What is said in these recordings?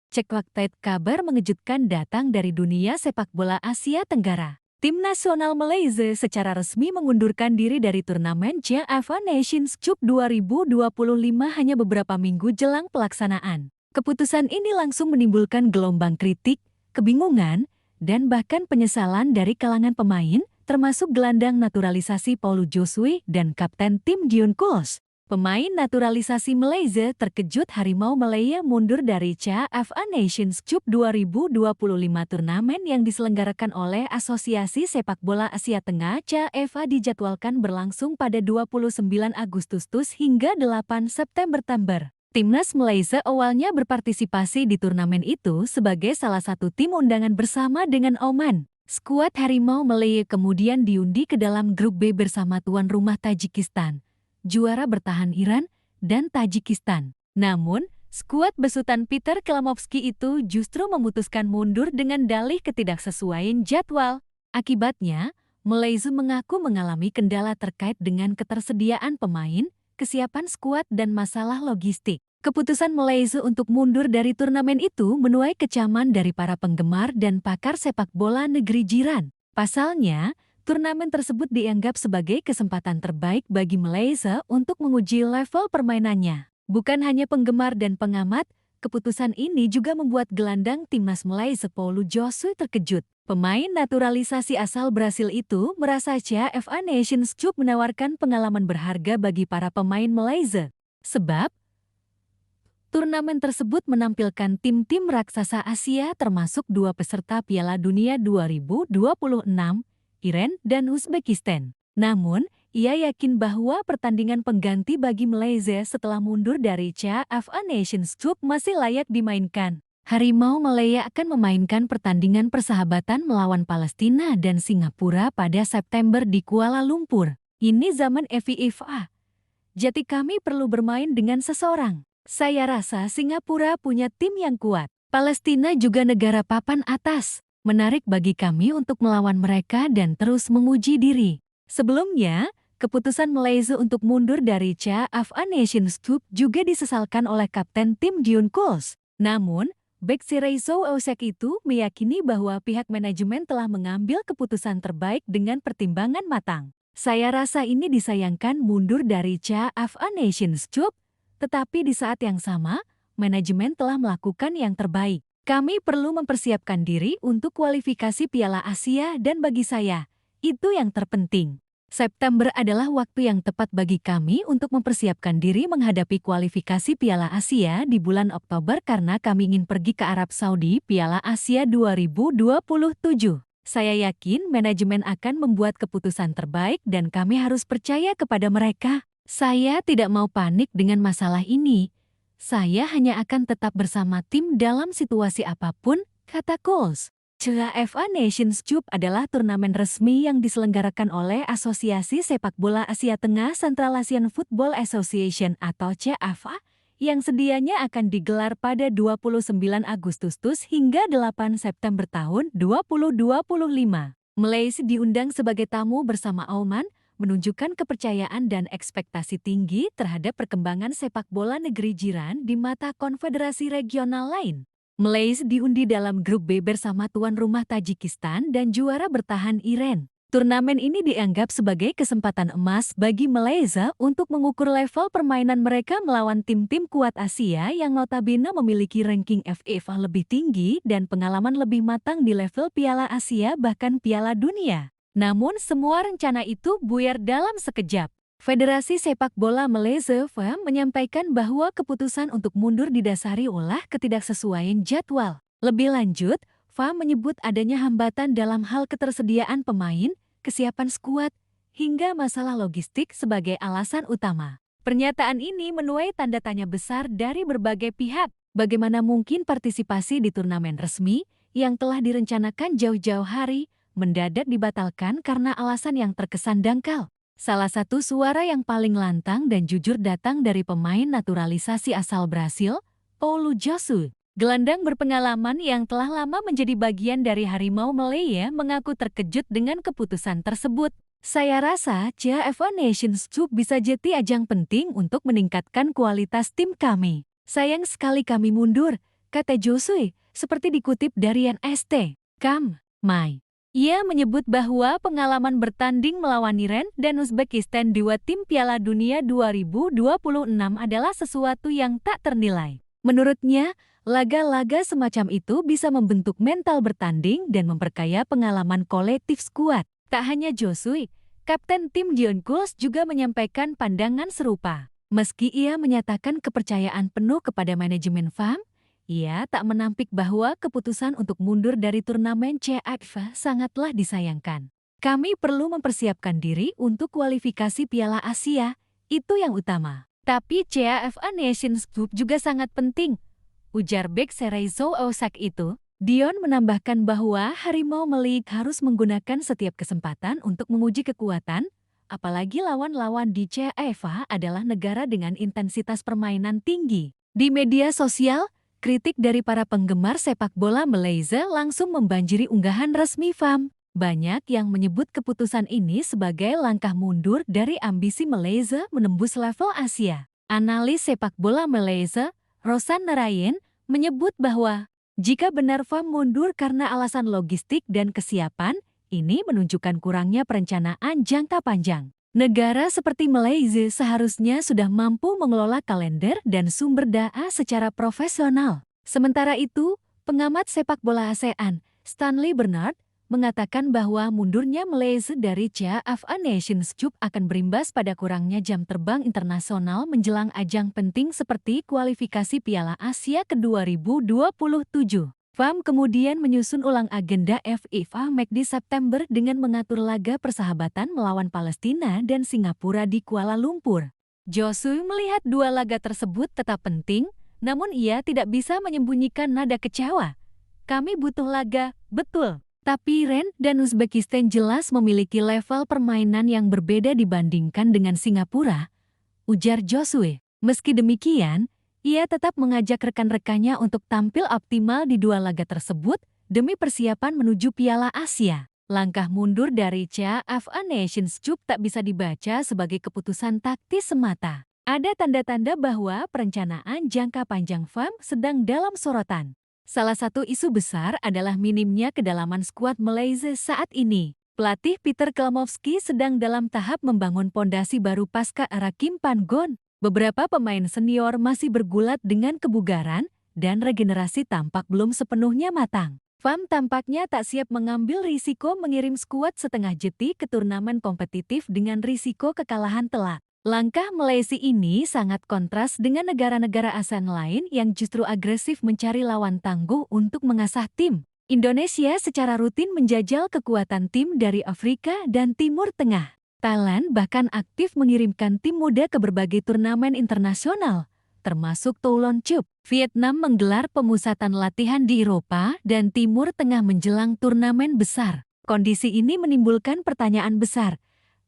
Cek waktu kabar mengejutkan datang dari dunia sepak bola Asia Tenggara. Tim nasional Malaysia secara resmi mengundurkan diri dari turnamen CAF Nations Cup 2025 hanya beberapa minggu jelang pelaksanaan. Keputusan ini langsung menimbulkan gelombang kritik, kebingungan, dan bahkan penyesalan dari kalangan pemain, termasuk gelandang naturalisasi Paulu Josue dan kapten tim Dion Kuls. Pemain naturalisasi Malaysia terkejut Harimau Malaya mundur dari CAF Nations Cup 2025 turnamen yang diselenggarakan oleh Asosiasi Sepak Bola Asia Tengah CAFA dijadwalkan berlangsung pada 29 Agustus hingga 8 September. Timnas Malaysia awalnya berpartisipasi di turnamen itu sebagai salah satu tim undangan bersama dengan Oman. Skuad Harimau Malaya kemudian diundi ke dalam grup B bersama tuan rumah Tajikistan, juara bertahan Iran, dan Tajikistan. Namun, skuad besutan Peter Kelamovski itu justru memutuskan mundur dengan dalih ketidaksesuaian jadwal. Akibatnya, Malaysia mengaku mengalami kendala terkait dengan ketersediaan pemain, kesiapan skuad, dan masalah logistik. Keputusan Malaysia untuk mundur dari turnamen itu menuai kecaman dari para penggemar dan pakar sepak bola negeri jiran. Pasalnya, turnamen tersebut dianggap sebagai kesempatan terbaik bagi Malaysia untuk menguji level permainannya. Bukan hanya penggemar dan pengamat, keputusan ini juga membuat gelandang timnas Malaysia Paulu Josue terkejut. Pemain naturalisasi asal Brasil itu merasa CAF Nations Cup menawarkan pengalaman berharga bagi para pemain Malaysia. Sebab, turnamen tersebut menampilkan tim-tim raksasa Asia termasuk dua peserta Piala Dunia 2026, Iran dan Uzbekistan. Namun, ia yakin bahwa pertandingan pengganti bagi Malaysia setelah mundur dari CAF Nations Cup masih layak dimainkan. Harimau Malaya akan memainkan pertandingan persahabatan melawan Palestina dan Singapura pada September di Kuala Lumpur. Ini zaman FIFA. Jadi kami perlu bermain dengan seseorang. Saya rasa Singapura punya tim yang kuat. Palestina juga negara papan atas. Menarik bagi kami untuk melawan mereka dan terus menguji diri. Sebelumnya, keputusan Malaysia untuk mundur dari CAF Nations Cup juga disesalkan oleh kapten tim Dion Kuls. Namun, bek Siraiso Osek itu meyakini bahwa pihak manajemen telah mengambil keputusan terbaik dengan pertimbangan matang. Saya rasa ini disayangkan mundur dari CAF Nations Cup, tetapi di saat yang sama, manajemen telah melakukan yang terbaik. Kami perlu mempersiapkan diri untuk kualifikasi Piala Asia dan bagi saya, itu yang terpenting. September adalah waktu yang tepat bagi kami untuk mempersiapkan diri menghadapi kualifikasi Piala Asia di bulan Oktober karena kami ingin pergi ke Arab Saudi Piala Asia 2027. Saya yakin manajemen akan membuat keputusan terbaik dan kami harus percaya kepada mereka. Saya tidak mau panik dengan masalah ini. Saya hanya akan tetap bersama tim dalam situasi apapun, kata Kuls. CAF Nations Cup adalah turnamen resmi yang diselenggarakan oleh Asosiasi Sepak Bola Asia Tengah Central Asian Football Association atau CAFA, yang sedianya akan digelar pada 29 Agustus hingga 8 September tahun 2025. Malaysia diundang sebagai tamu bersama Oman, menunjukkan kepercayaan dan ekspektasi tinggi terhadap perkembangan sepak bola negeri jiran di mata konfederasi regional lain. Malaysia diundi dalam grup B bersama tuan rumah Tajikistan dan juara bertahan Iran. Turnamen ini dianggap sebagai kesempatan emas bagi Malaysia untuk mengukur level permainan mereka melawan tim-tim kuat Asia yang notabene memiliki ranking FIFA lebih tinggi dan pengalaman lebih matang di level Piala Asia bahkan Piala Dunia. Namun semua rencana itu buyar dalam sekejap. Federasi Sepak Bola Malaysia FA menyampaikan bahwa keputusan untuk mundur didasari oleh ketidaksesuaian jadwal. Lebih lanjut, FA menyebut adanya hambatan dalam hal ketersediaan pemain, kesiapan skuad, hingga masalah logistik sebagai alasan utama. Pernyataan ini menuai tanda tanya besar dari berbagai pihak. Bagaimana mungkin partisipasi di turnamen resmi yang telah direncanakan jauh-jauh hari mendadak dibatalkan karena alasan yang terkesan dangkal? Salah satu suara yang paling lantang dan jujur datang dari pemain naturalisasi asal Brasil, Paulu Josue. Gelandang berpengalaman yang telah lama menjadi bagian dari Harimau Malaya mengaku terkejut dengan keputusan tersebut. Saya rasa CAF Nations Cup bisa jadi ajang penting untuk meningkatkan kualitas tim kami. Sayang sekali kami mundur, kata Josue, seperti dikutip dari NST.com. Ia menyebut bahwa pengalaman bertanding melawan Iran dan Uzbekistan di tim Piala Dunia 2026 adalah sesuatu yang tak ternilai. Menurutnya, laga-laga semacam itu bisa membentuk mental bertanding dan memperkaya pengalaman kolektif skuad. Tak hanya Josue, Kapten tim Jeon Kuls juga menyampaikan pandangan serupa. Meski ia menyatakan kepercayaan penuh kepada manajemen FAM, ia tak menampik bahwa keputusan untuk mundur dari turnamen CAF sangatlah disayangkan. Kami perlu mempersiapkan diri untuk kualifikasi Piala Asia, itu yang utama. Tapi CAF Nations Cup juga sangat penting, ujar bek Cerezo Osak itu. Dion menambahkan bahwa Harimau Melik harus menggunakan setiap kesempatan untuk menguji kekuatan, apalagi lawan-lawan di CAF adalah negara dengan intensitas permainan tinggi. Di media sosial, kritik dari para penggemar sepak bola Malaysia langsung membanjiri unggahan resmi FAM. Banyak yang menyebut keputusan ini sebagai langkah mundur dari ambisi Malaysia menembus level Asia. Analis sepak bola Malaysia, Rosan Narayan, menyebut bahwa jika benar FAM mundur karena alasan logistik dan kesiapan, ini menunjukkan kurangnya perencanaan jangka panjang. Negara seperti Malaysia seharusnya sudah mampu mengelola kalender dan sumber daya secara profesional. Sementara itu, pengamat sepak bola ASEAN, Stanley Bernard, mengatakan bahwa mundurnya Malaysia dari CAF Nations Cup akan berimbas pada kurangnya jam terbang internasional menjelang ajang penting seperti kualifikasi Piala Asia ke-2027. FAM kemudian menyusun ulang agenda FIFA Match di September dengan mengatur laga persahabatan melawan Palestina dan Singapura di Kuala Lumpur. Josue melihat dua laga tersebut tetap penting, namun ia tidak bisa menyembunyikan nada kecewa. Kami butuh laga, betul. Tapi Iran dan Uzbekistan jelas memiliki level permainan yang berbeda dibandingkan dengan Singapura, ujar Josue. Meski demikian, ia tetap mengajak rekan-rekannya untuk tampil optimal di dua laga tersebut demi persiapan menuju Piala Asia. Langkah mundur dari CAF Nations Cup tak bisa dibaca sebagai keputusan taktis semata. Ada tanda-tanda bahwa perencanaan jangka panjang FAM sedang dalam sorotan. Salah satu isu besar adalah minimnya kedalaman skuad Malaysia saat ini. Pelatih Peter Kalmovski sedang dalam tahap membangun pondasi baru pasca era Kim Pan-gon. Beberapa pemain senior masih bergulat dengan kebugaran dan regenerasi tampak belum sepenuhnya matang. FAM tampaknya tak siap mengambil risiko mengirim skuad setengah jeti ke turnamen kompetitif dengan risiko kekalahan telak. Langkah Malaysia ini sangat kontras dengan negara-negara ASEAN lain yang justru agresif mencari lawan tangguh untuk mengasah tim. Indonesia secara rutin menjajal kekuatan tim dari Afrika dan Timur Tengah. Thailand bahkan aktif mengirimkan tim muda ke berbagai turnamen internasional, termasuk Toulon Cup. Vietnam menggelar pemusatan latihan di Eropa dan Timur Tengah menjelang turnamen besar. Kondisi ini menimbulkan pertanyaan besar.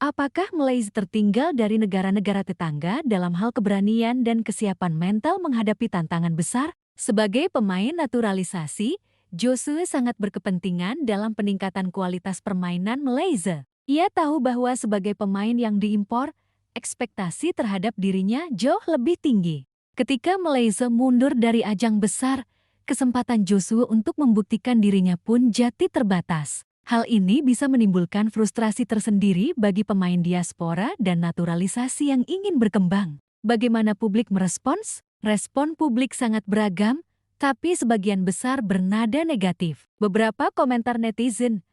Apakah Malaysia tertinggal dari negara-negara tetangga dalam hal keberanian dan kesiapan mental menghadapi tantangan besar? Sebagai pemain naturalisasi, Josue sangat berkepentingan dalam peningkatan kualitas permainan Malaysia. Ia tahu bahwa sebagai pemain yang diimpor, ekspektasi terhadap dirinya jauh lebih tinggi. Ketika Malaysia mundur dari ajang besar, kesempatan Josue untuk membuktikan dirinya pun jadi terbatas. Hal ini bisa menimbulkan frustrasi tersendiri bagi pemain diaspora dan naturalisasi yang ingin berkembang. Bagaimana publik merespons? Respon publik sangat beragam, tapi sebagian besar bernada negatif. Beberapa komentar netizen,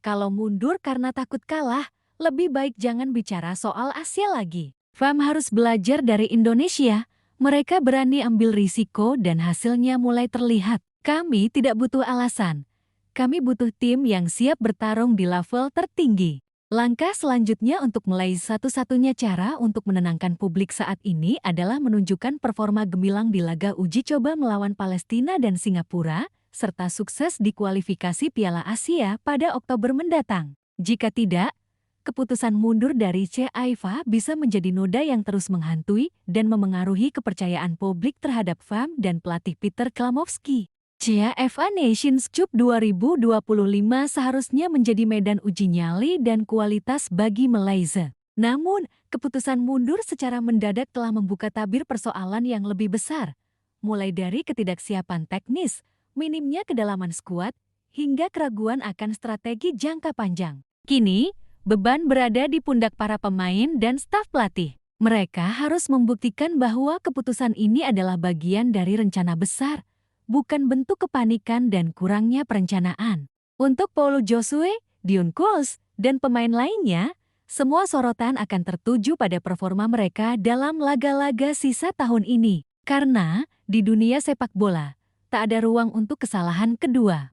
kalau mundur karena takut kalah, lebih baik jangan bicara soal Asia lagi. FAM harus belajar dari Indonesia. Mereka berani ambil risiko dan hasilnya mulai terlihat. Kami tidak butuh alasan. Kami butuh tim yang siap bertarung di level tertinggi. Langkah selanjutnya untuk Malaysia satu-satunya cara untuk menenangkan publik saat ini adalah menunjukkan performa gemilang di laga uji coba melawan Palestina dan Singapura, serta sukses di kualifikasi Piala Asia pada Oktober mendatang. Jika tidak, keputusan mundur dari CAF bisa menjadi noda yang terus menghantui dan memengaruhi kepercayaan publik terhadap FAM dan pelatih Peter Kalmovski. CAF Nations Cup 2025 seharusnya menjadi medan uji nyali dan kualitas bagi Malaysia. Namun, keputusan mundur secara mendadak telah membuka tabir persoalan yang lebih besar. mulai dari ketidaksiapan teknis, minimnya kedalaman skuad, hingga keraguan akan strategi jangka panjang. Kini, beban berada di pundak para pemain dan staf pelatih. Mereka harus membuktikan bahwa keputusan ini adalah bagian dari rencana besar, bukan bentuk kepanikan dan kurangnya perencanaan. Untuk Paulo Josue, Dion Kuls, dan pemain lainnya, semua sorotan akan tertuju pada performa mereka dalam laga-laga sisa tahun ini. Karena, di dunia sepak bola, tak ada ruang untuk kesalahan kedua.